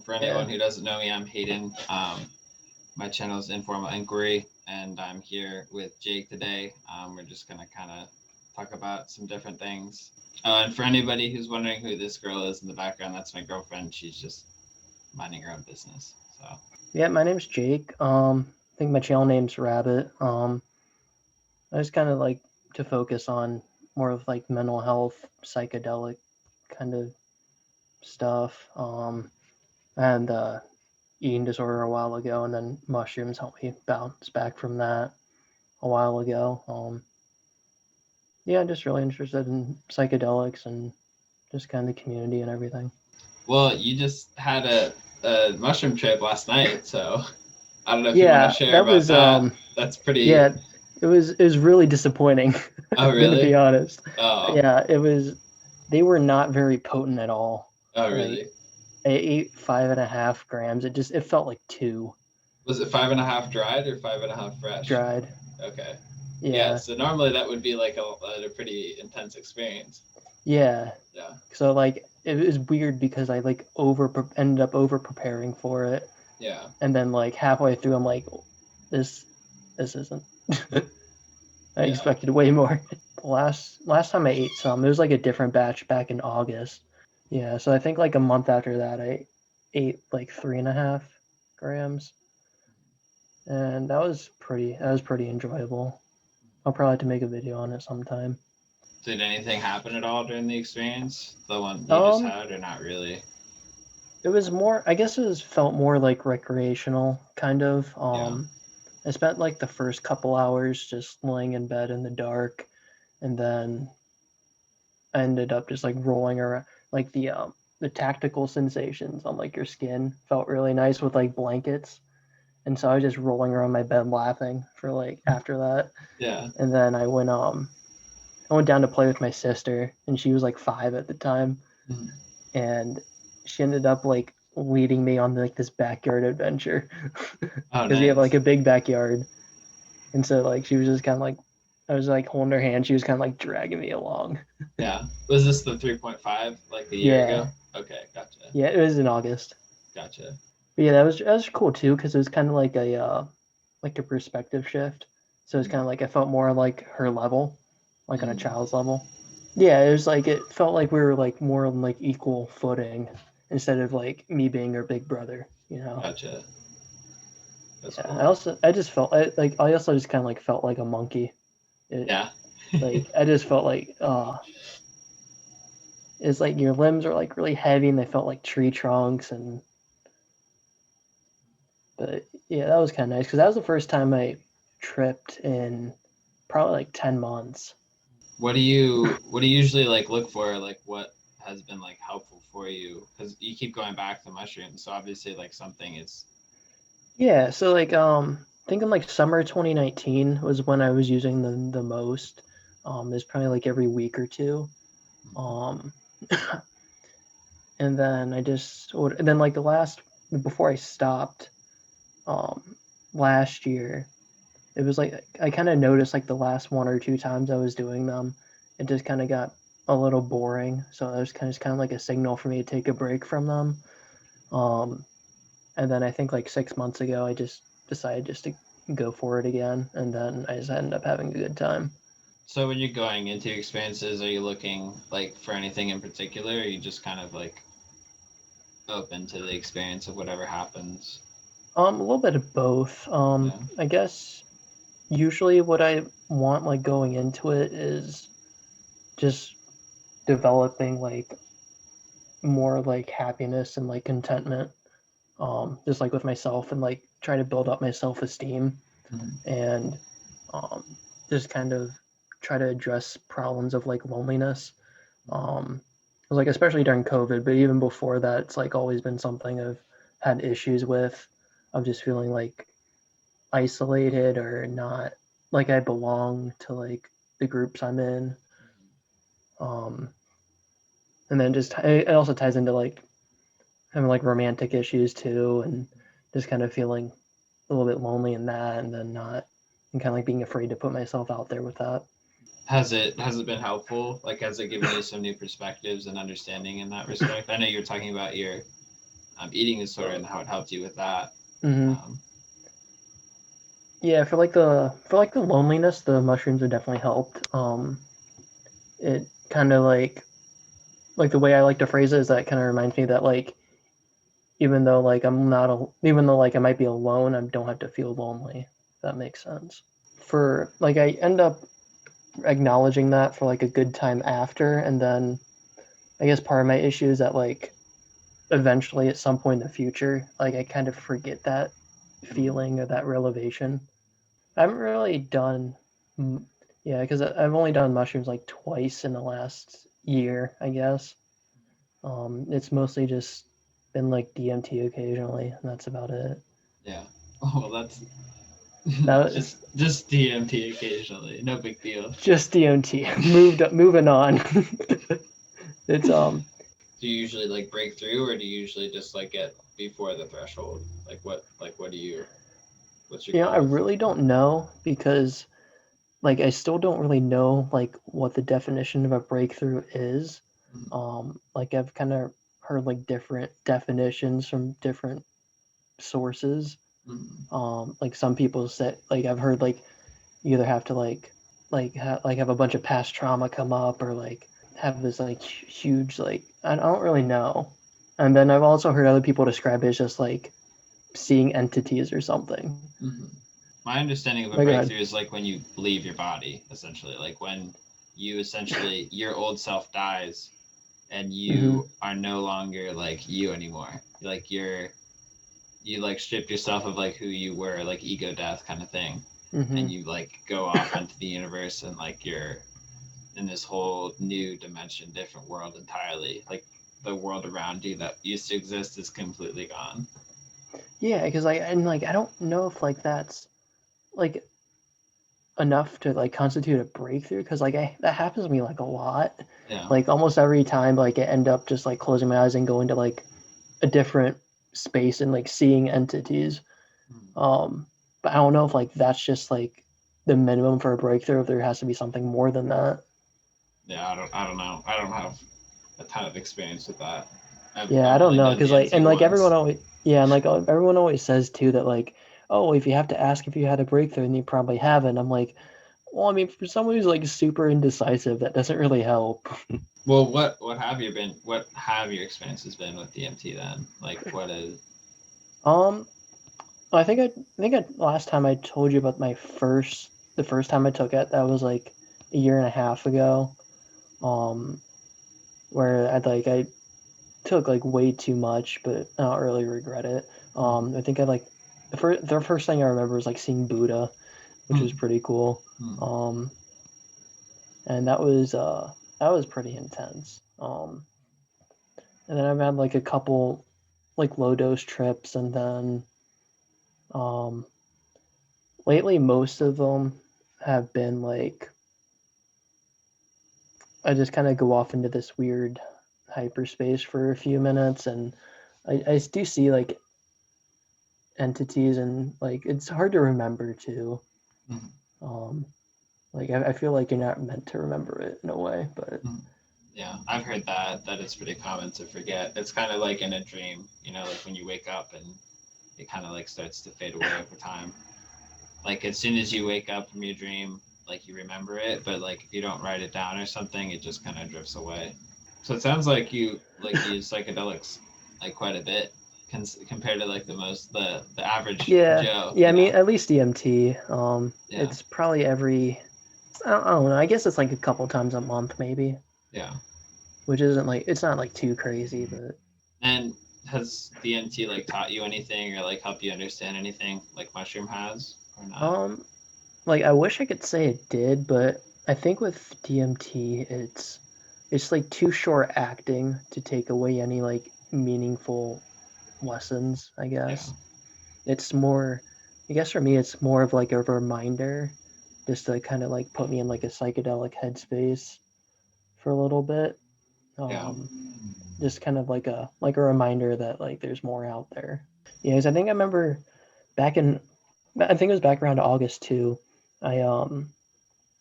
For anyone who doesn't know me, I'm Hayden. My channel is Informal Inquiry, and I'm here with Jake today. We're just going to kind of talk about some different things. And for anybody who's wondering who this girl is in the background, that's my girlfriend. She's just minding her own business. So Yeah, my name's Jake. I think my channel name's Rabbit. I just kind of like to focus on more of like mental health, psychedelic kind of stuff. And eating disorder a while ago, and then mushrooms helped me bounce back from that a while ago. Yeah, I'm just really interested in psychedelics and just kind of the community and everything. well, you just had a mushroom trip last night, so I don't know if you want to Yeah, share that about was that. That's pretty. yeah, it was really disappointing. Oh, I'm gonna be really? honest. Oh, Yeah, it was. They were not very potent at all. oh, Like really? I ate 5.5 grams. It felt like two Was it 5.5 dried or 5.5 fresh? dried. Okay. Yeah, Yeah, so normally that would be like a pretty intense experience. yeah. Yeah. So like it was weird because I like ended up over preparing for it, Yeah. and then like halfway through I'm like, this this isn't. I Yeah. expected way more. Last time I ate some, it was like a different batch back in August. Yeah, so I think like a month after that, I ate like 3.5 grams, and that was pretty enjoyable. I'll probably have to make a video on it sometime. Did anything happen at all during the experience? The one you just Um, had, or not really? it was more. I guess felt more like recreational, kind of. Yeah. I spent like the first couple hours just laying in bed in the dark, and then I ended up just like rolling around. Like the tactical sensations on like your skin felt really nice with like blankets, and so I was just rolling around my bed laughing for like after that. Yeah. And then I went down to play with my sister, and she was like 5 at the time, Mhm. and she ended up like leading me on like this backyard adventure Oh, because we have like nice. a big backyard. And so like she was just kind of like I was like holding her hand. She was kind of like dragging me along. Yeah. Was this the 3.5 like a year Yeah, ago? Okay, gotcha. yeah. It was in August. Gotcha. But yeah, that was cool too because it was kind of like a perspective shift. So it's Mhm. kind of like I felt more like her level, like on a Mhm. child's level. Yeah, it was like it felt like we were like more on like equal footing instead of like me being her big brother. You know. Gotcha. That's Yeah. cool. I just felt like I also just kind of like felt like a monkey. It, Yeah. like I just felt like it's like your limbs are like really heavy and they felt like tree trunks. And but yeah, that was kind of nice because that was the first time I tripped in probably like 10 months. What do you usually like look for? Like what has been like helpful for you? Because you keep going back to mushrooms, so obviously like something is. Yeah, so like thinking like summer 2019 was when I was using the most. It's probably like every week or two. Um and then and then like the last before I stopped um last year, it was like I kind of noticed like the last one or two times I was doing them, it just kind of got a little boring. So that was kind of like a signal for me to take a break from them. Um, and then I think like 6 months ago, I just decided just to go for it again, and then I just ended up having a good time. So when you're going into experiences, are you looking like for anything in particular, or are you just kind of like open to the experience of whatever happens? A little bit of both. Yeah. I guess usually what I want like going into it is just developing like more like happiness and like contentment, just like with myself, and like try to build up my self-esteem, Mhm. and um, just kind of try to address problems of like loneliness. um, like especially during COVID, but even before that, it's like always been something I've had issues with, of just feeling like isolated or not like I belong to like the groups I'm in. um, and then just it also ties into like having like romantic issues too, and just kind of feeling a little bit lonely in that, and then not, and kind of like being afraid to put myself out there with that. Has it been helpful? Like has it given you some new perspectives and understanding in that respect? I know you're talking about your eating disorder and how it helped you with that. Hmm. Um, Yeah, for like the loneliness, the mushrooms have definitely helped. It kind of like the way I like to phrase it is that it kind of reminds me that like even though like I'm not a, even though like I might be alone, I don't have to feel lonely. If that makes sense. For like I end up acknowledging that for like a good time after, and then I guess part of my issue is that like eventually at some point in the future, like I kind of forget that feeling or that realization. I haven't really done, yeah, because I've only done mushrooms like twice in the last year, I guess. It's mostly just been like DMT occasionally, and that's about it. yeah. Oh, well, that's That was just DMT occasionally. No big deal. just DMT. Moving on. It's Do you usually like break through, or do you usually just like get before the threshold? What do you? What's your I goals? really don't know because like I still don't really know like what the definition of a breakthrough is. Mm-hmm. Like I've kind of heard like different definitions from different sources. Mm-hmm. Like some people say like I've heard like you either have to like have a bunch of past trauma come up or like have this like huge like I don't really know. And then I've also heard other people describe it as just like seeing entities or something. Mm-hmm. My understanding of a But go ahead. breakthrough is like when you leave your body, essentially. Like when you essentially your old self dies and Mm-hmm. you are no longer like you anymore. Like you like stripped yourself of like who you were, like ego death kind of thing, Mm-hmm. and you like go off into the universe and like you're in this whole new dimension, different world entirely. Like the world around you that used to exist is completely gone. Yeah, because like I don't know if like that's like enough to like constitute a breakthrough because that happens to me like a lot. Yeah. Like almost every time, like I end up just like closing my eyes and going to like a different space and like seeing entities. Hmm. Um, but I don't know if like that's just like the minimum for a breakthrough. If there has to be something more than that. Yeah, I don't know. I don't have a ton of experience with that. Yeah, I I've don't only know done because like DMT and like everyone once. always yeah and like everyone always says too that like oh if you have to ask if you had a breakthrough and you probably haven't. I'm like well I mean for someone who's like super indecisive that doesn't really help. Well, what have you been? What have your experiences been with DMT then? Like, what is? Um, I think last time I told you about the first time I took it. That was like a year and a half ago. Um, where I took like way too much, but I don't really regret it. Hmm. I think I like the first thing I remember was like seeing Buddha, which Hmm. was pretty cool. Hmm. Um, and that was pretty intense. And then I've had like a couple like low dose trips, and then um lately most of them have been like I just kind of go off into this weird hyperspace for a few minutes, and I do see like entities, and like it's hard to remember too. Hmm. Um, like I feel like you're not meant to remember it in a way, but Hmm. Yeah, I've heard that it's pretty common to forget. It's kind of like in a dream, like when you wake up and it kind of like starts to fade away over time. Like as soon as you wake up from your dream, like you remember it, but like if you don't write it down or something, it just kind of drifts away. So it sounds like you like use psychedelics like quite a bit compared to like the average yeah, Joe, yeah. I mean, at least DMT. Yeah, It's probably I don't know. I guess it's like a couple times a month maybe, yeah. which isn't like it's not like too crazy, but And has DMT like taught you anything or like helped you understand anything like mushroom has or not? um, like I wish I could say it did, but I think with DMT, it's like too short acting to take away any like meaningful lessons. I Yeah, guess it's more. I guess for me, it's more of like a reminder, just to kind of like put me in like a psychedelic headspace for a little bit. yeah. Um, just kind of like a reminder that like there's more out there. Yeah, 'cause I think I remember back in I think it was back around August too. I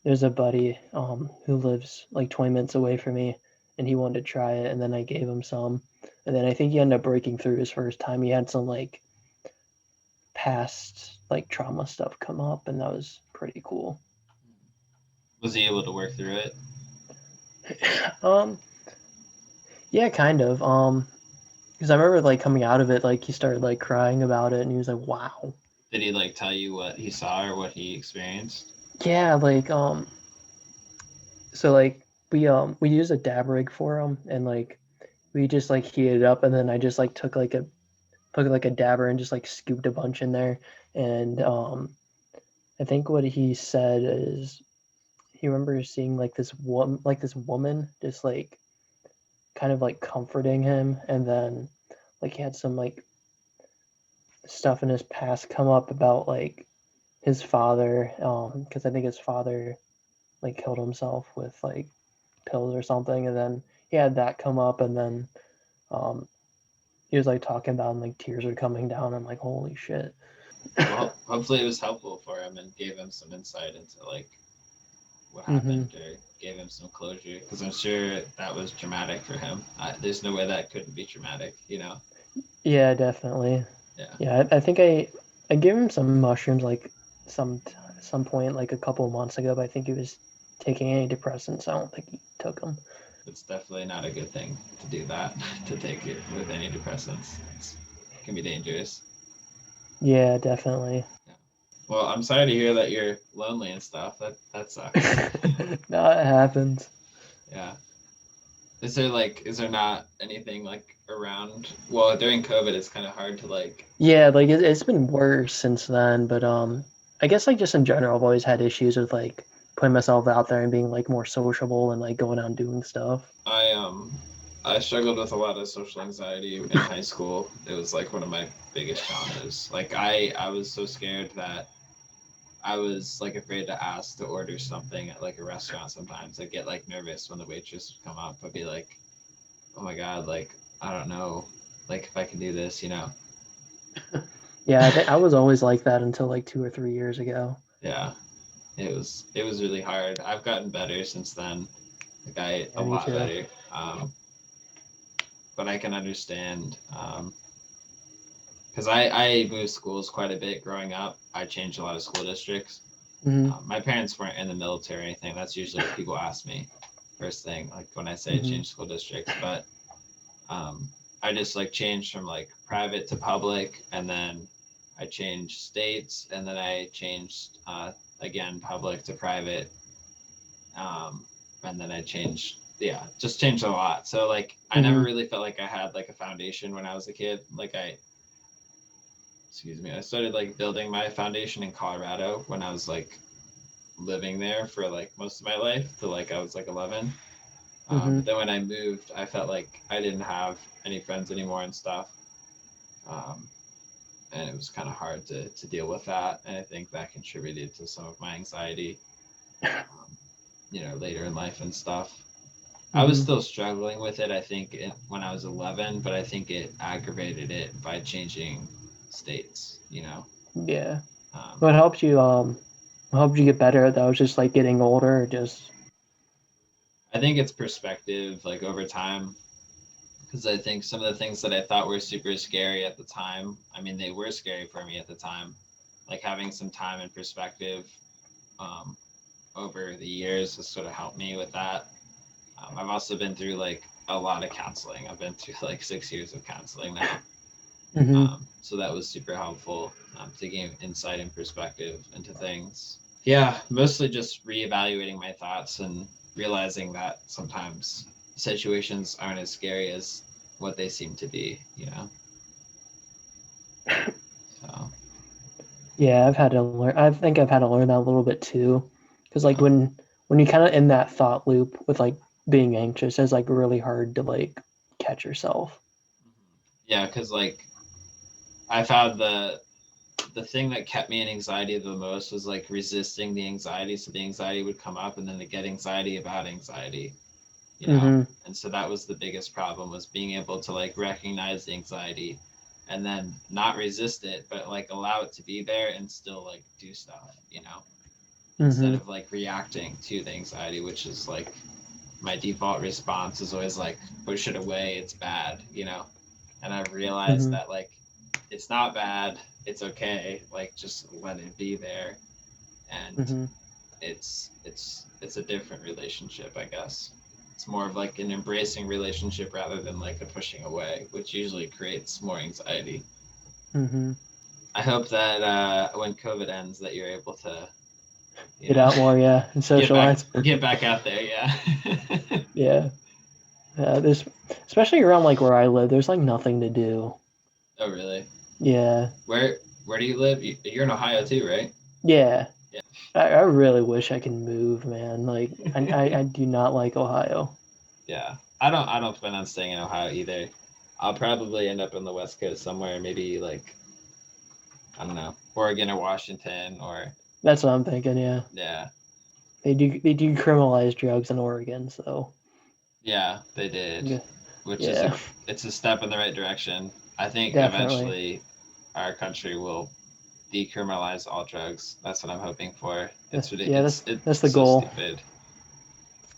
there's a buddy who lives like 20 minutes away from me, and he wanted to try it, and then I gave him some, and then I think he ended up breaking through his first time. He had some like past like trauma stuff come up, and that was pretty cool. Was he able to work through it? um, yeah, kind of. Because I remember like coming out of it, like he started like crying about it, and he was like, "Wow." Did he like tell you what he saw or what he experienced? Yeah, like so like we use a dab rig for him, and like we just like heated it up, and then I just like took like a dabber and just like scooped a bunch in there, and I think what he said is he remembers seeing like this woman just like kind of like comforting him, and then like he had some like stuff in his past come up about like his father, because I think his father like killed himself with like pills or something, and then he had that come up, and then um he was like talking about, and like tears were coming down. I'm like, holy shit. Well, hopefully it was helpful for him and gave him some insight into like what Mm-hmm. happened or gave him some closure because I'm sure that was traumatic for him. There's no way that couldn't be traumatic, you know? Yeah, definitely. Yeah. Yeah, I think I gave him some mushrooms like some point like a couple of months ago, but I think he was taking antidepressants. I don't think he took them. It's definitely not a good thing to do that, to take it with antidepressants. It can be dangerous. Yeah, definitely. Yeah. Well, I'm sorry to hear that you're lonely and stuff. That sucks. No, it happens. Yeah. Is there not anything like around? Well, during COVID, it's kind of hard to like. Yeah, like it's been worse since then, but I guess like just in general, I've always had issues with like putting myself out there and being like more sociable and like going out and doing stuff. I um, I struggled with a lot of social anxiety in high school. It was like one of my biggest challenges. Like I was so scared that I was like afraid to ask to order something at like a restaurant. Sometimes I get like nervous when the waitress would come up. I'd be like, oh my god, like I don't know, like if I can do this, you know. Yeah, I was always like that until like 2 or 3 years ago. Yeah, it was really hard. I've gotten better since then. Like Yeah, a me lot too. better. But I can understand because I moved schools quite a bit growing up. I changed a lot of school districts. Mm-hmm. My parents weren't in the military or anything. That's usually what people ask me first thing, like when I say Mm-hmm. change school districts. But um, I just like changed from like private to public, and then I changed states, and then I changed again public to private, um, and then I changed. Yeah, just changed a lot. So like I never Mm-hmm. really felt like I had like a foundation when I was a kid. Like excuse me, I started like building my foundation in Colorado when I was like living there for like most of my life till like I was like 11. Mm-hmm. But then when I moved, I felt like I didn't have any friends anymore and stuff. Um, and it was kind of hard to deal with that. And I think that contributed to some of my anxiety, um, later in life and stuff. I was Mm-hmm. still struggling with it, I think, when I was 11, but I think it aggravated it by changing states, you know? Yeah. Um, What helped you get better? That was just like getting older, or just I think it's perspective, like over time, because I think some of the things that I thought were super scary at the time, I mean, they were scary for me at the time. Like having some time and perspective um, over the years has sort of helped me with that. I've also been through like a lot of counseling. I've been through like 6 years of counseling now. mm-hmm. So that was super helpful to gain insight and perspective into things. Yeah, mostly just reevaluating my thoughts and realizing that sometimes situations aren't as scary as what they seem to be, you know? So, Yeah, I've had to learn. I think I've had to learn that a little bit too, because like yeah. when you kind of in that thought loop with like being anxious, it's like really hard to like catch yourself. Yeah, because like I found the thing that kept me in anxiety the most was like resisting the anxiety. So the anxiety would come up and then to get anxiety about anxiety, you know? Mm-hmm. And so that was the biggest problem was being able to like recognize the anxiety and then not resist it, but like allow it to be there and still like do stuff, you know, instead Mm-hmm. of like reacting to the anxiety, which is like my default response is always like push it away, it's bad, and I've realized Mm-hmm. that like it's not bad, it's okay, like just let it be there. And Mm-hmm. it's a different relationship, I guess. It's more of like an embracing relationship rather than like a pushing away, which usually creates more anxiety. Mm-hmm. I hope that when COVID ends, that you're able to, Get out more, yeah, and get back socialize. get back out there. Yeah. Yeah. There's especially around like where I live, there's like nothing to do. Oh, really? Yeah. Where do you live? You're in Ohio too, right? Yeah. Yeah. I really wish I could move, man. Like I do not like Ohio. Yeah. I don't plan on staying in Ohio either. I'll probably end up on the West Coast somewhere, maybe like I don't know, Oregon or Washington or That's what I'm thinking, yeah. yeah. They do criminalize drugs in Oregon, so Yeah, they did, yeah. which is Yeah, it's a step in the right direction. I think definitely. eventually our country will decriminalize all drugs. That's what I'm hoping for. Yeah, It's that's the so goal. stupid.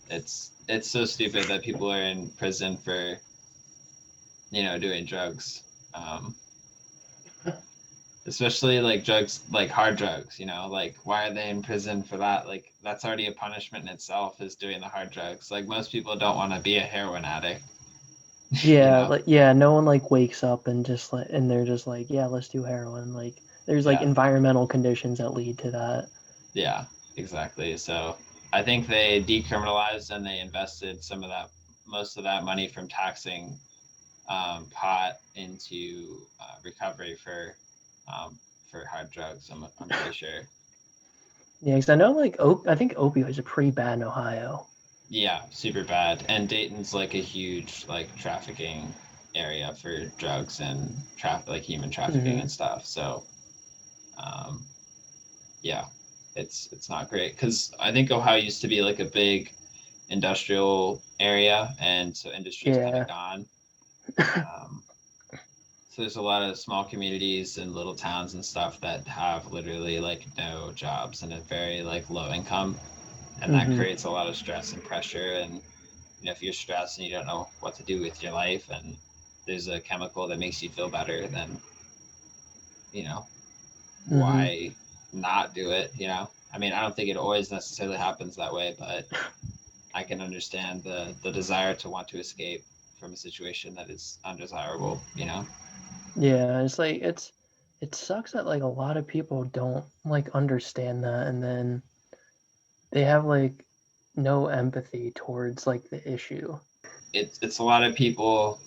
It's so stupid that people are in prison for doing drugs, um, especially like drugs like hard drugs. Like why are they in prison for that? Like that's already a punishment in itself is doing the hard drugs. Like most people don't want to be a heroin addict. you Yeah, know? like yeah, no one like wakes up and just like and they're just like, yeah, let's do heroin. Like there's like Yeah. environmental conditions that lead to that. Yeah, exactly. So I think they decriminalized and they invested most of that money from taxing pot into recovery for hard drugs. I'm pretty sure. Yeah, because I know like I think opioids are pretty bad in Ohio. Yeah, super bad. And Dayton's like a huge like trafficking area for drugs and like human trafficking Mm-hmm. and stuff. So um, yeah, it's not great because I think Ohio used to be like a big industrial area, and so industry's kind of Yeah. gone. Um, so there's a lot of small communities and little towns and stuff that have literally like no jobs and a very like low income, and that Mm-hmm. creates a lot of stress and pressure. And if you're stressed and you don't know what to do with your life, and there's a chemical that makes you feel better, then you know Mm-hmm. why not do it? I mean, I don't think it always necessarily happens that way, but I can understand the desire to want to escape from a situation that is undesirable. Yeah, it's like it sucks that like a lot of people don't like understand that and then they have like no empathy towards like the issue. It's a lot of people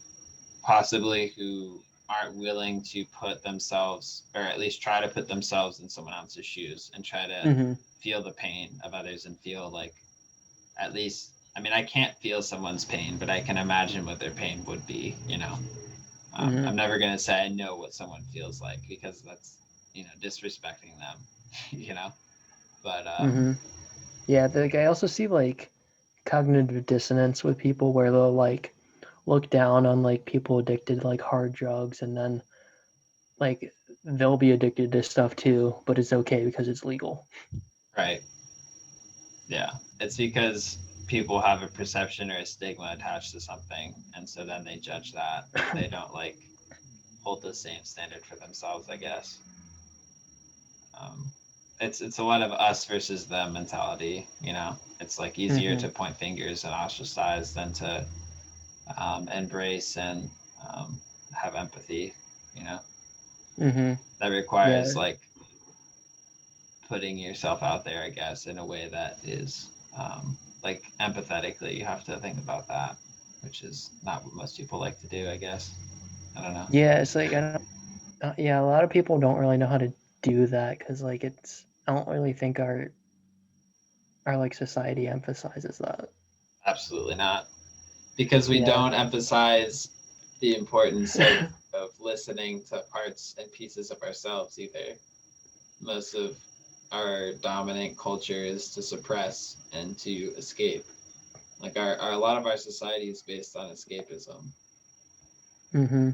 possibly who aren't willing to put themselves, or at least try to put themselves in someone else's shoes and try to Mm-hmm. feel the pain of others and feel like at least, I mean, I can't feel someone's pain, but I can imagine what their pain would be. Mm-hmm. I'm never going to say I know what someone feels like because that's disrespecting them. you know but Mm-hmm. Yeah, like I also see like cognitive dissonance with people where they'll like look down on like people addicted to like hard drugs and then like they'll be addicted to stuff too, but it's okay because it's legal. right. Yeah, it's because people have a perception or a stigma attached to something, and so then they judge that, but they don't like hold the same standard for themselves, I guess. um, it's a lot of us versus them mentality. It's like easier Mm-hmm. to point fingers and ostracize than to embrace and have empathy. Mm-hmm. That Yeah. requires like putting yourself out there, I guess, in a way that is like empathetically. You have to think about that, which is not what most people like to do, I guess. I don't know. Yeah, it's like I don't. Yeah, a lot of people don't really know how to do that because like it's. I don't really think our like society emphasizes that. Absolutely not, because we Yeah. don't emphasize the importance of listening to parts and pieces of ourselves either. Most of our dominant culture is to suppress and to escape. Like a lot of our society is based on escapism. Mm-hmm.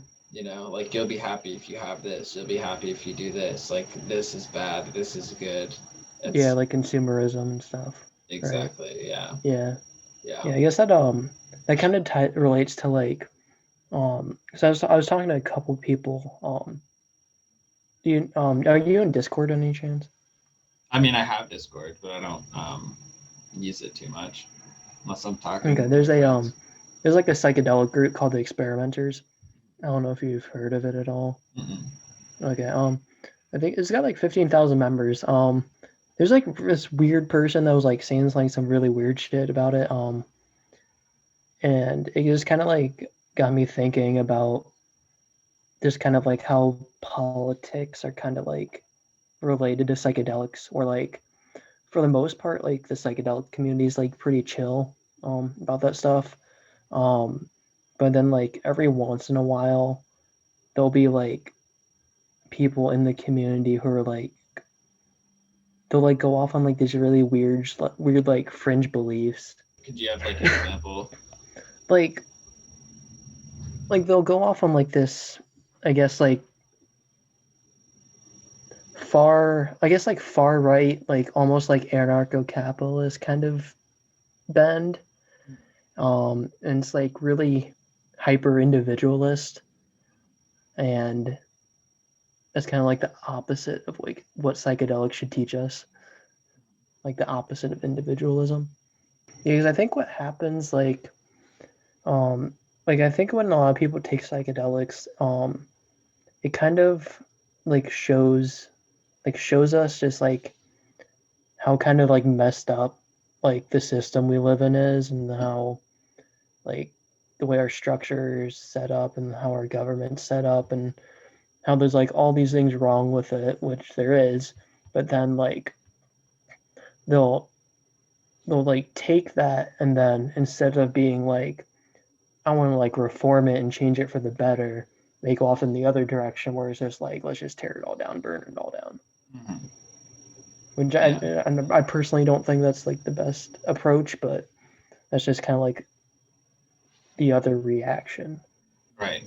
Like you'll be happy if you have this, you'll be happy if you do this, like this is bad, this is good. Yeah, It's like consumerism and stuff. Right. exactly, yeah. Yeah. Yeah. Yeah, I guess that kind of relates to like so I was talking to a couple people. You are you in Discord any chance? I mean, I have Discord, but I don't use it too much unless I'm Okay, talking with friends. there's like a psychedelic group called the Experimenters. I don't know if you've heard of it at all. Mm-mm. Okay, I think it's got like 15,000 members. There's like this weird person that was like saying like some really weird shit about it. And it just kind of like got me thinking about just kind of like how politics are kind of like related to psychedelics, or like for the most part, like the psychedelic community is like pretty chill about that stuff. Um, but then like every once in a while, there'll be like people in the community who are like they'll like go off on like these really weird like fringe beliefs. Could you have like an example? Like they'll go off on like this, I guess like far right, like almost like anarcho-capitalist kind of bend. And it's like really hyper individualist, and that's kind of like the opposite of like what psychedelics should teach us, like the opposite of individualism. Because I think what happens um I think when a lot of people take psychedelics, it kind of like shows us just like how kind of like messed up like the system we live in is, and how like the way our structure is set up and how our government's set up, and how there's like all these things wrong with it, which there is. But then like they'll they'll like take that, and then instead of being like, I want to like reform it and change it for the better, they go off in the other direction where it's just like, let's just tear it all down, burn it all down. Mm-hmm. Which Yeah. I personally don't think that's like the best approach, but that's just kind of like the other reaction. Right.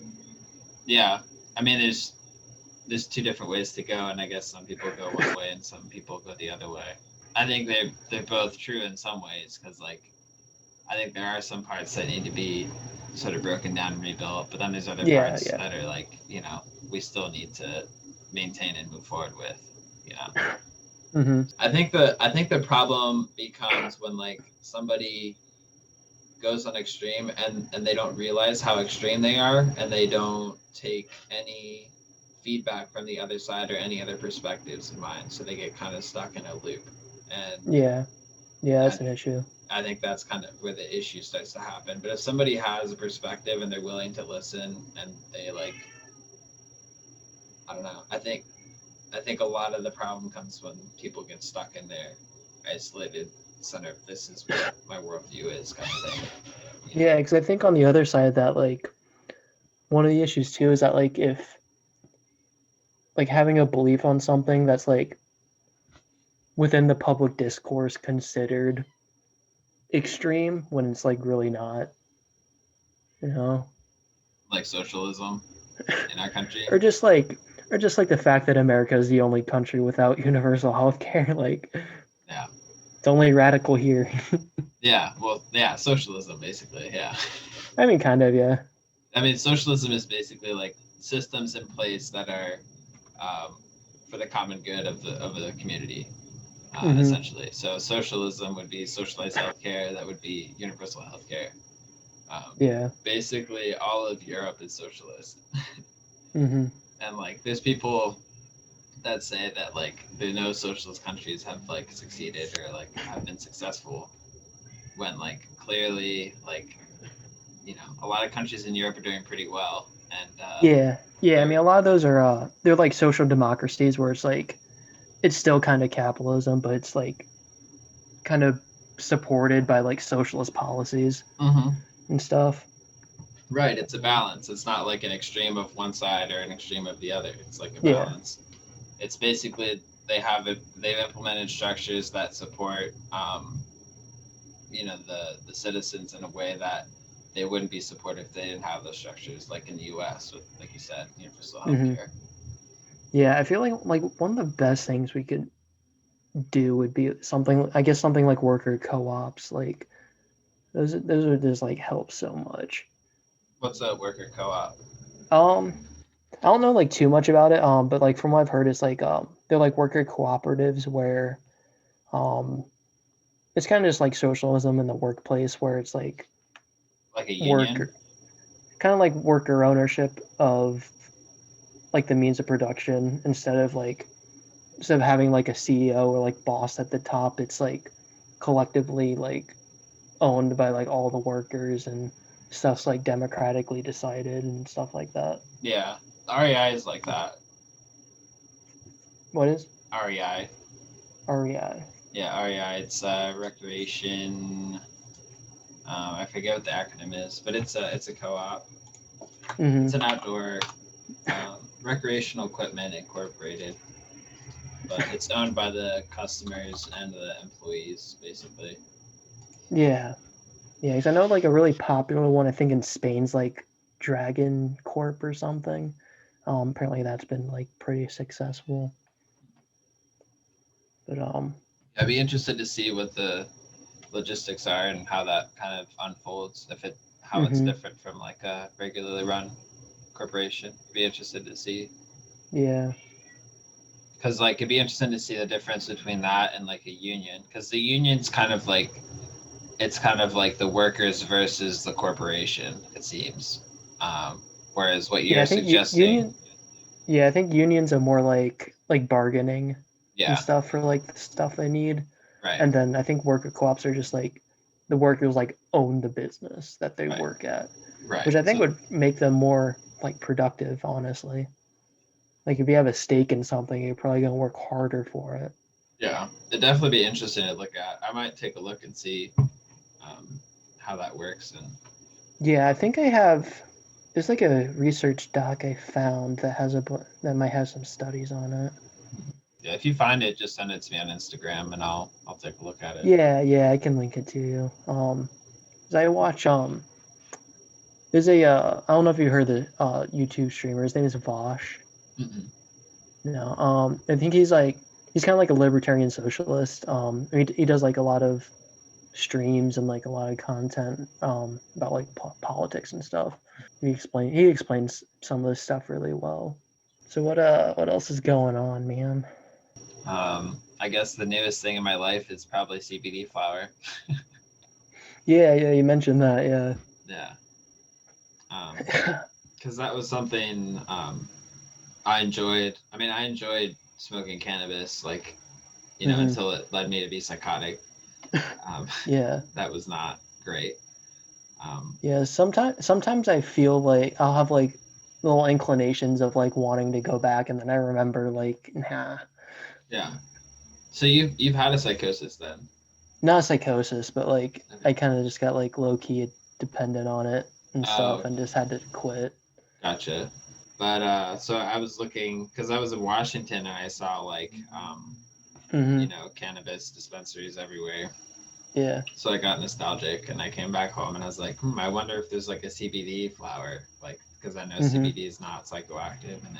Yeah. I mean, there's two different ways to go, and I guess some people go one way and some people go the other way. I think they're both true in some ways, because like I think there are some parts that need to be sort of broken down and rebuilt, but then there's other Yeah, parts yeah. that are like, we still need to maintain and move forward with. You know, Mm-hmm. I think the problem becomes when like somebody goes on extreme and they don't realize how extreme they are, and they don't take any feedback from the other side or any other perspectives in mind, so they get kind of stuck in a loop. And Yeah, yeah, I that's an issue. I think that's kind of where the issue starts to happen. But if somebody has a perspective and they're willing to listen, and they like, I don't know, I think a lot of the problem comes when people get stuck in their isolated center. This is what my worldview is, kind of thing. Yeah, because I think on the other side of that, like one of the issues too is that like if like having a belief on something that's like within the public discourse considered extreme when it's like really not, you know, Like socialism in our country. or just like the fact that America is the only country without universal health care. Like Yeah. it's only radical here. Yeah. Well, yeah, socialism basically. Yeah. I mean, kind of, yeah. I mean, socialism is basically like systems in place that are um, for the common good of the community, Mm-hmm. essentially. So socialism would be socialized healthcare. That would be universal healthcare. Yeah. Basically, all of Europe is socialist, Mm-hmm. and like there's people that say that like the no socialist countries have like succeeded or like have been successful, when like clearly like a lot of countries in Europe are doing pretty well, and Yeah. Yeah. I they're mean, a lot of those are they're like social democracies where it's like it's still kind of capitalism, but it's like kind of supported by like socialist policies Mhm. and stuff. Right. It's a balance. It's not like an extreme of one side or an extreme of the other. It's like a Yeah. balance. It's basically they've implemented structures that support the citizens in a way that they wouldn't be supported if they didn't have those structures, like in the U.S. with, like you said, universal health Mm-hmm. care. Yeah, I feel like one of the best things we could do would be something, I guess, something like worker co-ops, like Those are just like help so much. What's a worker co-op? Um, I don't know like too much about it. But like from what I've heard, it's like they're like worker cooperatives where um it's kind of just like socialism in the workplace where it's like Like a union? worker kind of like worker ownership of like the means of production instead of having like a CEO or like boss at the top, it's like collectively like owned by like all the workers and stuff's like democratically decided and stuff like that. Yeah. REI is like that. What is REI. REI? Yeah, REI. It's recreation. I forget what the acronym is, but it's a co-op. It's Mm-hmm. an outdoor recreational equipment incorporated, but it's owned by the customers and the employees, basically. Yeah, yeah. Because I know like a really popular one. I think in Spain's like Dragon Corp or something. Apparently that's been like pretty successful. But I'd be interested to see what the logistics are and how that kind of unfolds. If it how it's mm-hmm. different from like a regularly run corporation. Be interested to see Yeah, because like it'd be interesting to see the difference between that and like a union because the union's kind of like it's kind of like the workers versus the corporation. It seems. Um, Whereas what yeah. you're I think suggesting, union. Yeah, I think unions are more like bargaining and yeah, stuff for like the stuff they need. right, And then I think worker co-ops are just like the workers like own the business that they right, work at, right. which I think So would make them more like productive, honestly. Like if you have a stake in something, you're probably gonna work harder for it. yeah, it'd definitely be interesting to look at. I might take a look and see um, how that works and Yeah, I think I have. There's like a research doc I found that that might have some studies on it. yeah, if you find it, just send it to me on Instagram and I'll take a look at it. Yeah, yeah, I can link it to you. 'Cause I watch there's a I don't know if you heard the YouTube streamer. His name is Vosh. Mm-mm. No, I think he's kind of like a libertarian socialist. He does like a lot of streams and like a lot of content about like politics and stuff. He explains some of this stuff really well. So what else is going on, man? I guess the newest thing in my life is probably CBD flower. Yeah, yeah, you mentioned that. Yeah, Yeah. because that was something I enjoyed. I mean, I enjoyed smoking cannabis, like hmm until it led me to be psychotic. Um, Yeah. that was not great. Um, Yeah, sometimes I feel like I'll have like little inclinations of like wanting to go back, and then I remember like, nah, yeah. So you've had a psychosis then? not psychosis, but like Okay. I kind of just got like low key dependent on it and stuff, Oh, and just had to quit. gotcha. But so I was looking because I was in Washington and I saw like hmm cannabis dispensaries everywhere. Yeah. So I got nostalgic and I came back home and I was like, I wonder if there's like a CBD flower, like because I know hmm CBD is not psychoactive and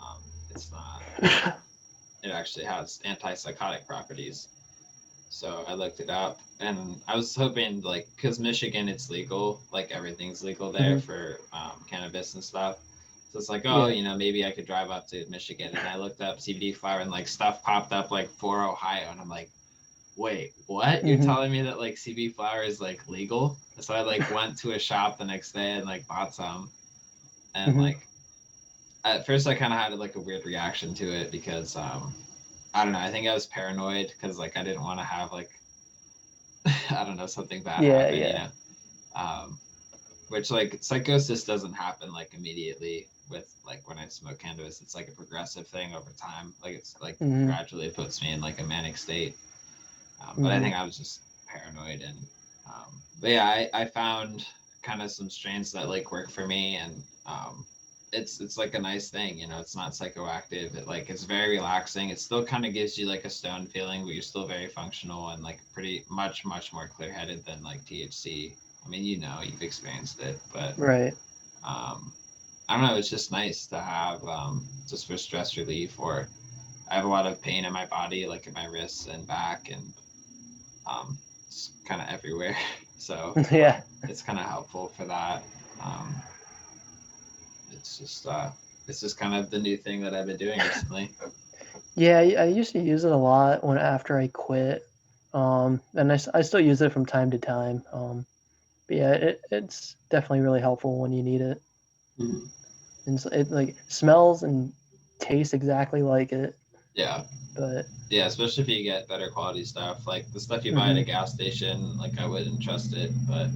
um, it's not. It actually has antipsychotic properties. So I looked it up and I was hoping like because Michigan it's legal, like everything's legal there hmm for cannabis and stuff. So it's like, oh, Yeah. maybe I could drive up to Michigan and I looked up CBD flower and like stuff popped up like for Ohio and I'm like, wait, what? You're hmm telling me that like CBD flower is like legal? So I like went to a shop the next day and like bought some and hmm like at first I kind of had like a weird reaction to it because I don't know, I think I was paranoid because like I didn't want to have like I don't know something bad Yeah. happen, Yeah. um, which like psychosis doesn't happen like immediately with like when I smoke cannabis. It's like a progressive thing over time. Like it's like hmm gradually puts me in like a manic state. But I hmm think I was just paranoid and but yeah, I found kind of some strains that like work for me and it's like a nice thing, it's not psychoactive. It's very relaxing. It still kind of gives you like a stone feeling, but you're still very functional and like pretty much more clear headed than like THC. I mean, you've experienced it, but Right. um, I don't know. It's just nice to have just for stress relief. Or I have a lot of pain in my body, like in my wrists and back, and it's kind of everywhere. So Yeah. it's kind of helpful for that. Um, it's just kind of the new thing that I've been doing recently. Yeah, I used to use it a lot when after I quit. And I still use it from time to time. But yeah, it's definitely really helpful when you need it. Mhm. And it like smells and tastes exactly like it. Yeah. But Yeah, especially if you get better quality stuff. Like the stuff you buy at a hmm gas station, like I wouldn't trust it, but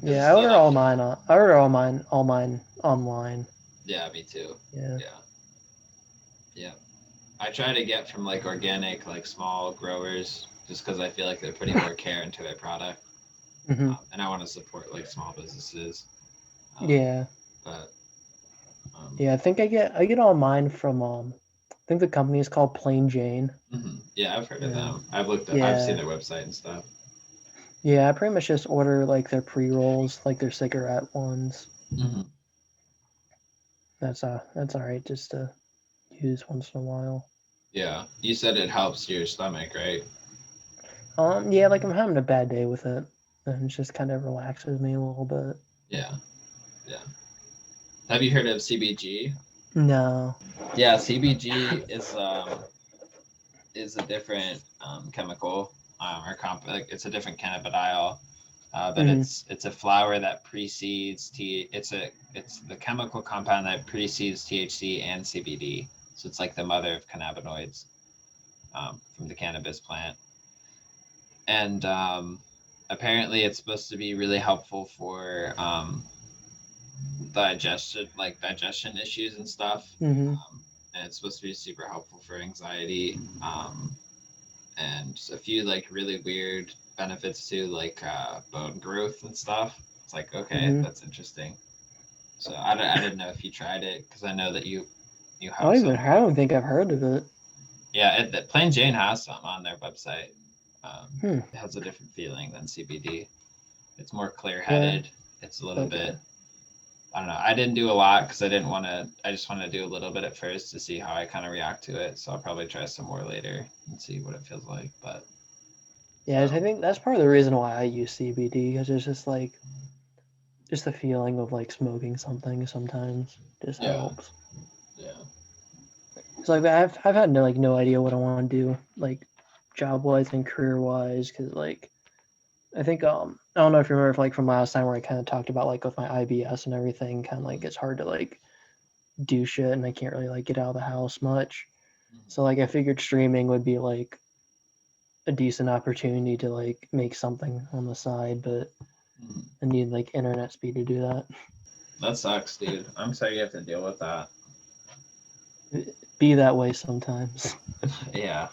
because yeah, it's, you know, I order all mine online. yeah, me too. Yeah. Yeah, yeah. I try to get from like organic, like small growers, just because I feel like they're putting more care into their product, hmm and I want to support like small businesses. Um, Yeah. but Yeah, I get all mine from I think the company is called Plain Jane. yeah, I've heard of And them. I've seen yeah. their website and stuff. Yeah, I pretty much just order like their pre-rolls, like their cigarette ones. Mm-hmm. That's all right just to use once in a while. Yeah, you said it helps your stomach, right? Yeah, like I'm having a bad day with it, and it just kind of relaxes me a little bit. Yeah, yeah. Have you heard of CBG? No. Yeah, CBG is a different chemical or like it's a different cannabidiol, but Mm-hmm. it's a flower that precedes it's the chemical compound that precedes THC and CBD. So it's like the mother of cannabinoids from the cannabis plant, and apparently it's supposed to be really helpful for digestion issues and stuff. Mm-hmm. And it's supposed to be super helpful for anxiety. And a few like really weird benefits to like bone growth and stuff. It's like, okay, Mm-hmm. that's interesting. So I didn't know if you tried it because I know that you have I some. don't think I've heard of it. Yeah, Plain Jane has some on their website. Hmm. It has a different feeling than CBD. It's more clear Yeah. headed. It's a little Okay. bit. I don't know. I didn't do a lot because I didn't want to. I just wanted to do a little bit at first to see how I kind of react to it. So I'll probably try some more later and see what it feels like. But Yeah, I so think that's part of the reason why I use CBD because it's just like just the feeling of like smoking something sometimes just yeah, helps. yeah. It's like I've had no idea what I want to do like job wise and career wise because like I think I don't know if you remember like from last time where I kind of talked about like with my IBS and everything kind of like it's hard to like do shit and I can't really like get out of the house much. So like I figured streaming would be like a decent opportunity to like make something on the side, but Mhm. I need like internet speed to do that. That sucks, dude. I'm sorry you have to deal with that. Be that way sometimes. Yeah,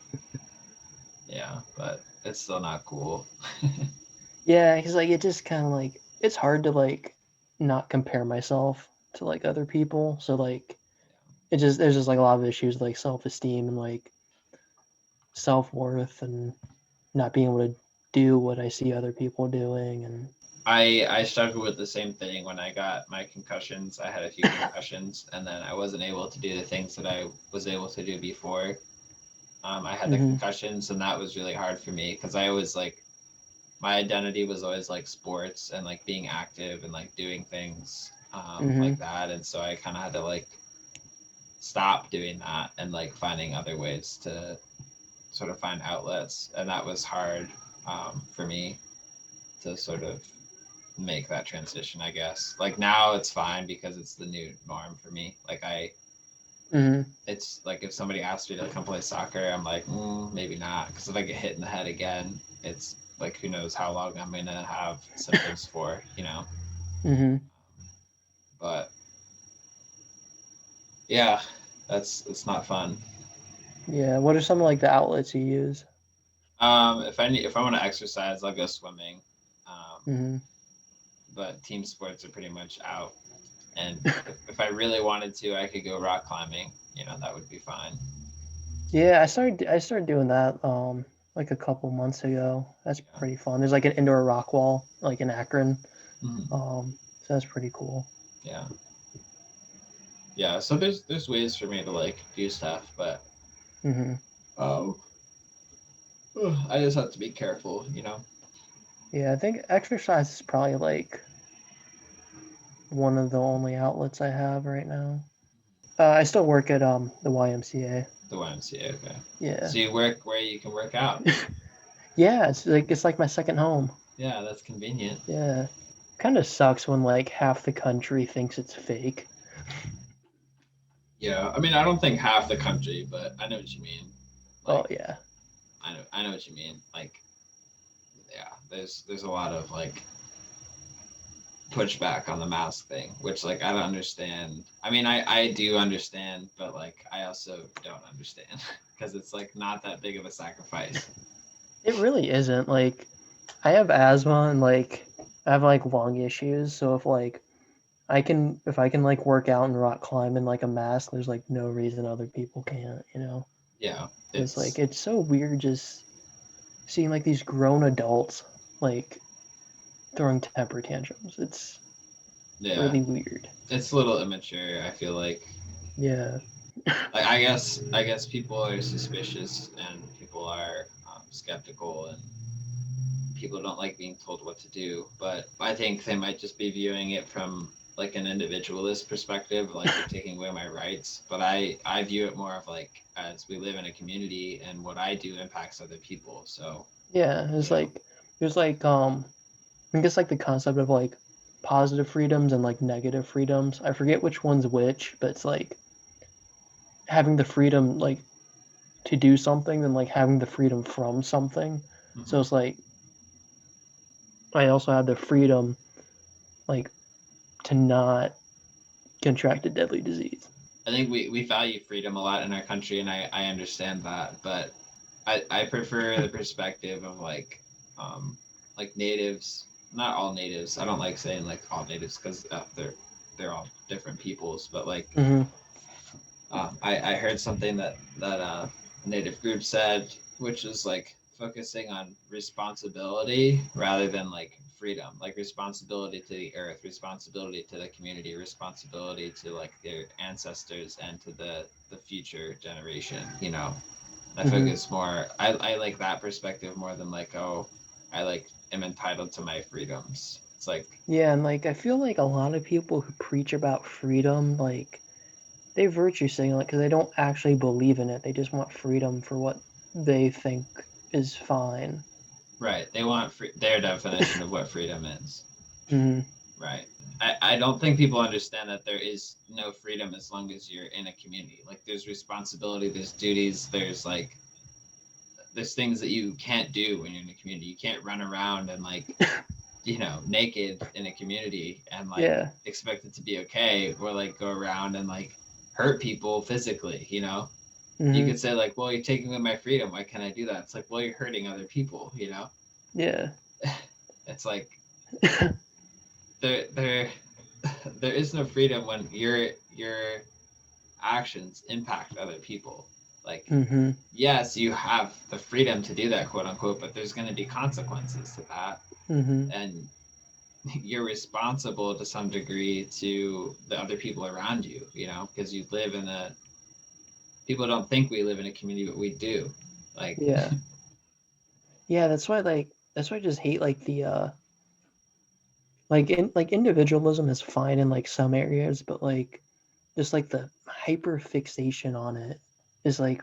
yeah, but it's still not cool. Yeah, because like it just kind of like it's hard to like not compare myself to like other people. So like it just there's just like a lot of issues like self esteem and like self worth and not being able to do what I see other people doing and I struggled with the same thing when I got my concussions. I had a few concussions, and then I wasn't able to do the things that I was able to do before. I had the hmm concussions, and that was really hard for me because I always like my identity was always like sports and like being active and like doing things hmm like that, and so I kind of had to like stop doing that and like finding other ways to sort of find outlets, and that was hard for me to sort of make that transition. I guess like now it's fine because it's the new norm for me. Like hmm it's like if somebody asks me to come play soccer, I'm like maybe not because if I get hit in the head again, it's like who knows how long I'm gonna have symptoms for, you know. hmm But yeah, that's it's not fun. Yeah. What are some of like the outlets you use? If I want to exercise, I'll go swimming. Um, hmm but team sports are pretty much out. And if I really wanted to, I could go rock climbing. You know, that would be fine. Yeah, I started doing that like a couple months ago. That's Yeah. pretty fun. There's like an indoor rock wall like in Akron. Mhm. So that's pretty cool. Yeah. Yeah. So there's ways for me to like do stuff, but hmm um, I just have to be careful, you know. Yeah, I think exercise is probably like one of the only outlets I have right now. I still work at the YMCA. The YMCA, okay. Yeah. So you work where you can work out. Yeah, it's like my second home. Yeah, that's convenient. Yeah. Kind of sucks when like half the country thinks it's fake. Yeah, I mean, I don't think half the country, but I know what you mean. Oh Like, yeah. I know what you mean. Like, yeah, there's a lot of like pushback on the mask thing, which like I don't understand. I mean, I do understand, but like I also don't understand because it's like not that big of a sacrifice. It really isn't. Like I have asthma and like I have like lung issues, so if I can like work out and rock climb in like a mask, there's like no reason other people can't. Yeah, It's like it's it's so weird just seeing like these grown adults like throwing temper tantrums. It's yeah, really weird. it's a little immature. I feel Yeah. like I guess people are suspicious and people are skeptical and people don't like being told what to do. But I think they might just be viewing it from like an individualist perspective, like you're taking away my rights. But I view it more of like as we live in a community and what I do impacts other people. So Yeah, you know, there's like I guess like the concept of like positive freedoms and like negative freedoms. I forget which one's which, but it's like having the freedom like to do something than like having the freedom from something. So mm-hmm. it's like I also have the freedom like to not contract a deadly disease. I think we value freedom a lot in our country, and I understand that, but I prefer the perspective of like natives, not all natives. I don't like saying like all natives because they're all different peoples, but like Mm-hmm. I heard something that a native group said, which is like focusing on responsibility rather than like freedom, like responsibility to the earth, responsibility to the community, responsibility to like their ancestors and to the future generation. I Mm-hmm. focus more. I like that perspective more than like, oh, I like am entitled to my freedoms. It's like, Yeah, and like I feel like a lot of people who preach about freedom, like they virtue signal it because they don't actually believe in it. They just want freedom for what they think is fine. right, they want their definition of what freedom is. Mm-hmm. Right. I don't think people understand that there is no freedom as long as you're in a community. Like there's responsibility, there's duties, there's things that you can't do when you're in a community. You can't run around and like, naked in a community and like Yeah. expect it to be okay or like go around and like hurt people physically. You Mm-hmm. could say like, well, you're taking away my freedom. Why can't I do that? It's like, well, you're hurting other people. Yeah. It's like there there is no freedom when your actions impact other people. Like, Mm-hmm. yes, you have the freedom to do that, quote unquote, but there's going to be consequences to that, Mm-hmm. and you're responsible to some degree to the other people around you. Because you live in a. People don't think we live in a community, but we do. Like, Yeah. Yeah, that's why I just hate like the like individualism is fine in like some areas, but like just like the hyper fixation on it is like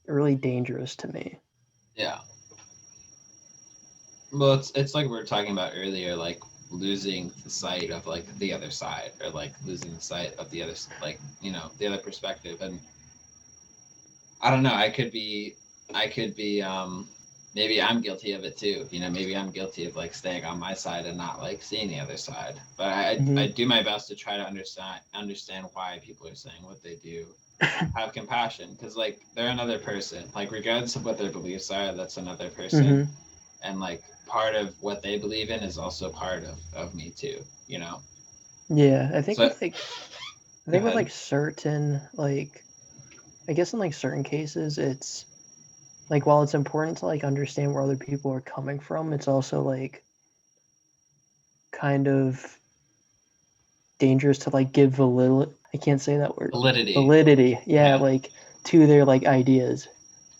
really dangerous to me. yeah. Well, it's like we were talking about earlier, like losing the sight of like the other side, or like losing the sight of the other, like the other perspective. And I don't know. I could be. Maybe I'm guilty of it too. Maybe I'm guilty of like staying on my side and not like seeing the other side. But I Mm-hmm. do my best to try to understand why people are saying what they do. Have compassion because like they're another person. Like regardless of what their beliefs are, that's another person. Mm-hmm. And like part of what they believe in is also part of me too. Yeah, I think So with like I go think with ahead. like certain like I guess in like certain cases it's like while it's important to like understand where other people are coming from, it's also like kind of dangerous to like give validity. I can't say that word. Validity. Validity. Yeah, Yeah. like to their like ideas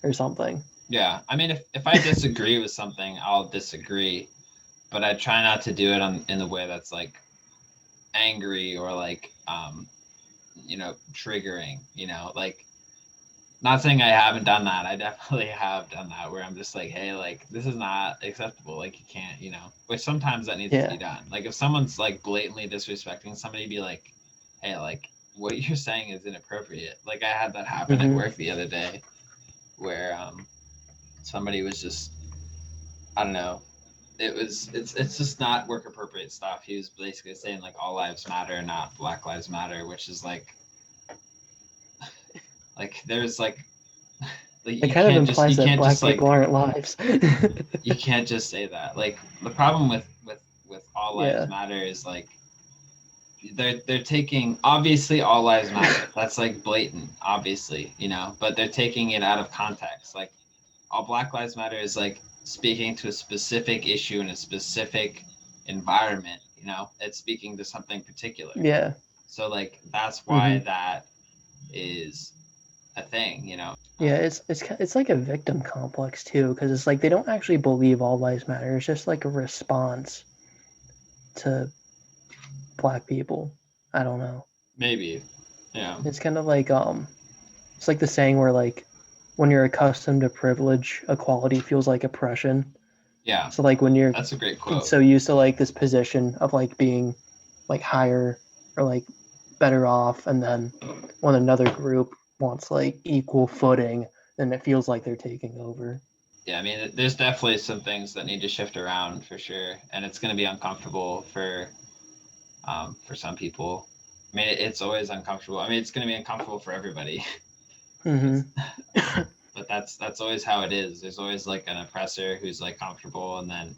or something. Yeah. I mean, if I disagree with something, I'll disagree. but I try not to do it in the way that's like angry or like triggering, like, not saying I haven't done that. I definitely have done that where I'm just like, hey, like, this is not acceptable. Like, you can't, which sometimes that needs to Yeah. be done. Like, if someone's like blatantly disrespecting somebody, be like, hey, like, what you're saying is inappropriate. Like, I had that happen at Mm-hmm. work the other day where somebody was just, I don't know. It's just not work appropriate stuff. He was basically saying like all lives matter, not Black Lives Matter, which is like there's like It you kind of can't just implies you that can't black just people like aren't lives. you can't just say that. Like, the problem with all lives Yeah. matter is like they're taking, obviously all lives matter. That's like blatant, obviously, but they're taking it out of context. Like, all Black Lives Matter is like speaking to a specific issue in a specific environment. It's speaking to something particular. Yeah. So like that's why Mm-hmm. that is a thing. Yeah, it's like a victim complex too, because it's like they don't actually believe all lives matter. It's just like a response to black people. I don't know. Maybe. Yeah. It's kind of like it's like the saying where like when you're accustomed to privilege, equality feels like oppression. Yeah. So like when you're That's a great quote. so used to like this position of like being like higher or like better off, and then when another group wants like equal footing, then it feels like they're taking over. Yeah, I mean, there's definitely some things that need to shift around for sure, and it's going to be uncomfortable for some people. I mean, it's always uncomfortable. I mean, it's going to be uncomfortable for everybody. Mm-hmm. But that's always how it is. There's always like an oppressor who's like comfortable, and then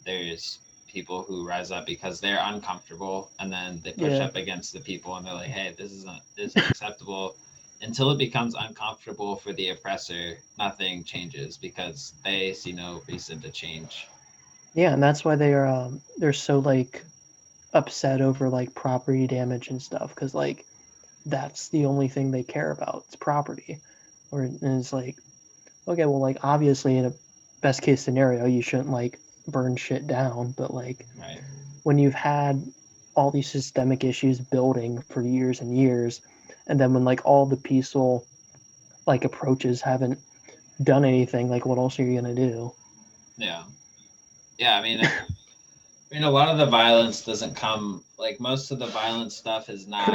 there's people who rise up because they're uncomfortable, and then they push Yeah. up against the people, and they're like, hey, this isn't acceptable. Until it becomes uncomfortable for the oppressor, nothing changes because they see no reason to change. Yeah, and that's why they're so like upset over like property damage and stuff, because like that's the only thing they care about. It's property. Or and it's like, okay, well, like obviously in a best case scenario, you shouldn't like burn shit down, but like Right. when you've had all these systemic issues building for years and years, and then when like all the peaceful like approaches haven't done anything, like what else are you gonna do? Yeah. Yeah. I mean, a lot of the violence doesn't come, like, most of the violent stuff is not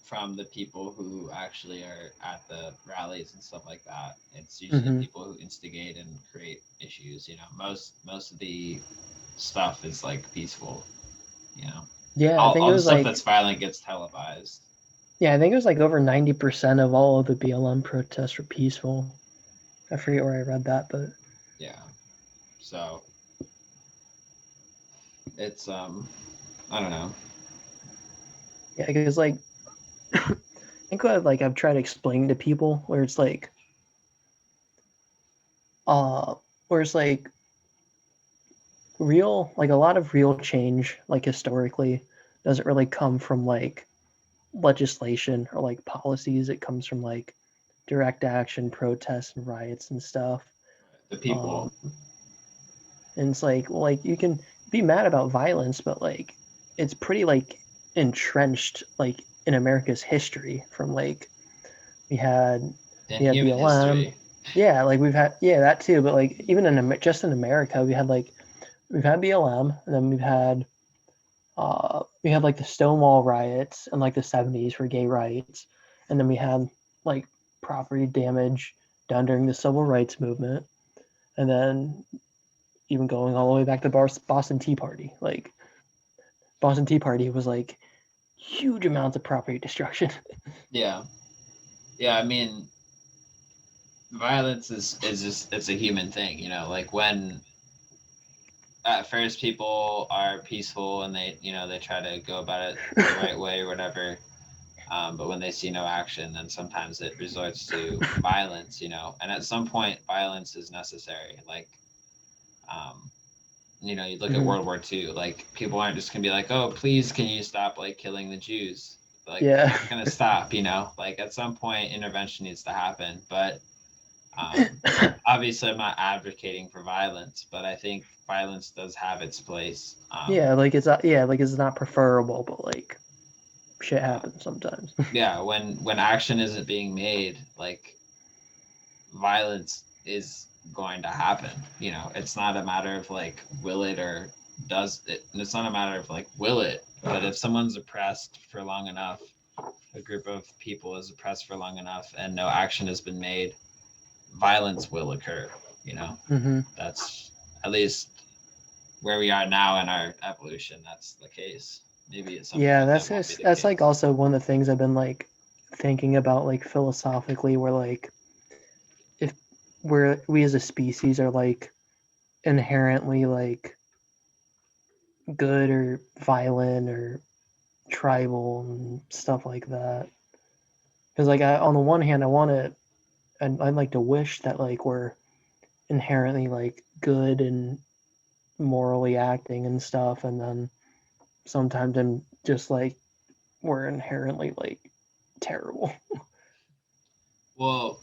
from the people who actually are at the rallies and stuff like that. It's usually Mm-hmm. people who instigate and create issues. Most of the stuff is like peaceful. You know, Yeah, I all think all it the was stuff like that's violent gets televised. yeah, I think it was like over 90% of all of the BLM protests were peaceful. I forget where I read that, but Yeah. So it's I don't know. yeah, because like I think what I've tried explaining to people where it's uh where it's like real like a lot of real change like historically doesn't really come from like legislation or like policies. It comes from like direct action, protests and riots and stuff. The people. Um and it's like well like you can be mad about violence, but like it's pretty like entrenched like in America's history from like we had In we had human BLM. history. Yeah, like we've had yeah that too, but like even just in America we've had BLM, and then we had like the Stonewall riots in like the 70s for gay rights, and then we had like property damage done during the civil rights movement, and then even going all the way back to Boston Tea Party. Like Boston Tea Party was like huge amounts of property destruction. Yeah. Yeah. I mean, violence is just, it's a human thing. Like, when at first people are peaceful and they try to go about it the right way or whatever. But when they see no action, then sometimes it resorts to violence. And at some point, violence is necessary. Like, um, you look at Mm-hmm. World War II. Like, people aren't just gonna be like, "Oh, please, can you stop like killing the Jews?" Like, Yeah. they're not gonna stop. Like, at some point, intervention needs to happen. But Obviously, I'm not advocating for violence, but I think violence does have its place. Yeah, like it's not, yeah, like it's not preferable, but like shit Uh, happens sometimes. yeah, when action isn't being made, like violence is going to happen. You know, it's not a matter of like will it or does it. It's not a matter of like will it, but if someone's oppressed for long enough, a group of people is oppressed for long enough, and no action has been made, violence will occur. You know, Hmm. that's at least where we are now in our evolution. That's the case. Maybe at some Yeah, point that won't be the that's like case. also one of the things I've been like thinking about like philosophically, where like if we as a species are like inherently like good or violent or tribal and stuff like that. Because like on the one hand, I'd like to wish that like we're inherently like good and morally acting and stuff, and then sometimes I'm just like we're inherently like terrible. Well,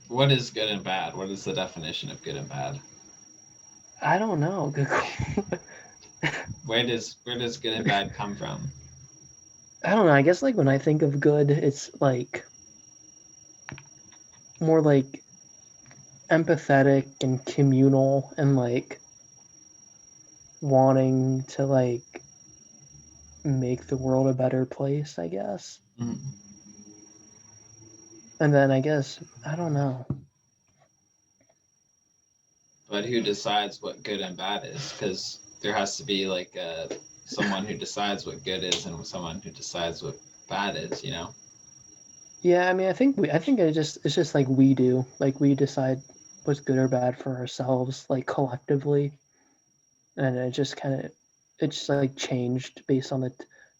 what is good and bad? What is the definition of good and bad? I don't know. Where does good and bad come from? I don't know. I guess like when I think of good, it's like more like empathetic and communal and like wanting to like make the world a better place, I guess. Mm. And then I guess I don't know. But who decides what good and bad is? Because there has to be like someone who decides what good is and someone who decides what bad is. You know. Yeah, I mean, I think it's just like we do. Like we decide what's good or bad for ourselves, like collectively, and it just kind of it's like changed based on the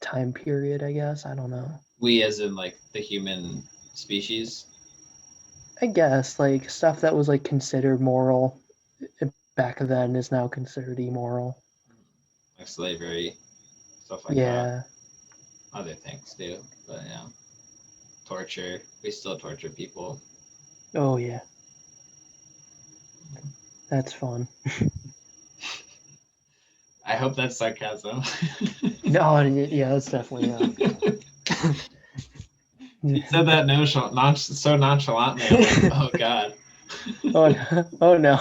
time period, I guess. I don't know. We, as in like the human species, I guess like stuff that was like considered moral back then is now considered immoral. like slavery, stuff like that. Yeah. Other things too, but yeah, torture. We still torture people. Oh yeah. That's fun. I hope that's sarcasm. No, yeah, that's definitely You said that so nonchalantly. I'm like, oh god. oh, oh no.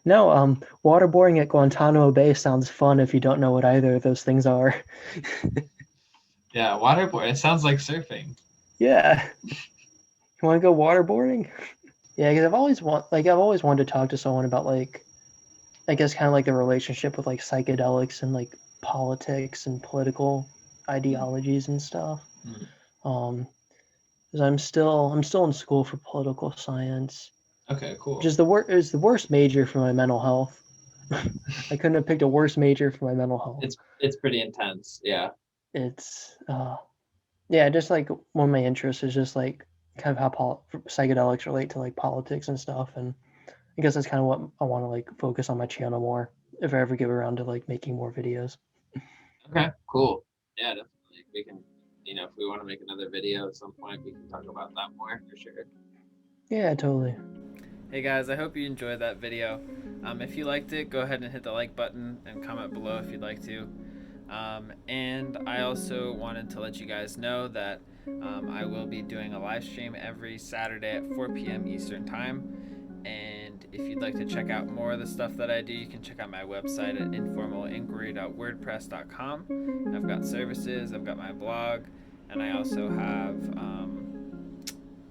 No, waterboarding at Guantanamo Bay sounds fun if you don't know what either of those things are. Yeah, waterboard. It sounds like surfing. Yeah. You want to go waterboarding? Yeah, because I've always wanted to talk to someone about like I guess kind of like the relationship with like psychedelics and like politics and political ideologies and stuff. Mm. Um, because I'm still in school for political science, Okay, which cool. is the worst major for my mental health. I couldn't have picked a worse major for my mental health. It's pretty intense. Yeah. It's yeah, just like one of my interests is just like kind of how psychedelics relate to like politics and stuff, and I guess that's kind of what I want to like focus on my channel more if I ever get around to like making more videos. Okay, cool. Yeah, definitely. We can, if we want to make another video at some point, we can talk about that more for sure. Yeah, totally. Hey guys, I hope you enjoyed that video. If you liked it, go ahead and hit the like button and comment below if you'd like to. And I also wanted to let you guys know that I will be doing a live stream every Saturday at 4 p.m. Eastern Time. And if you'd like to check out more of the stuff that I do, you can check out my website at informalinquiry.wordpress.com. I've got services, I've got my blog, and I also have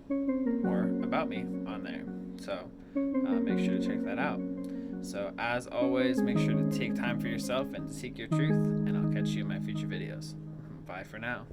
more about me on there. So make sure to check that out. So as always, make sure to take time for yourself and seek your truth, and I'll catch you in my future videos. Bye for now.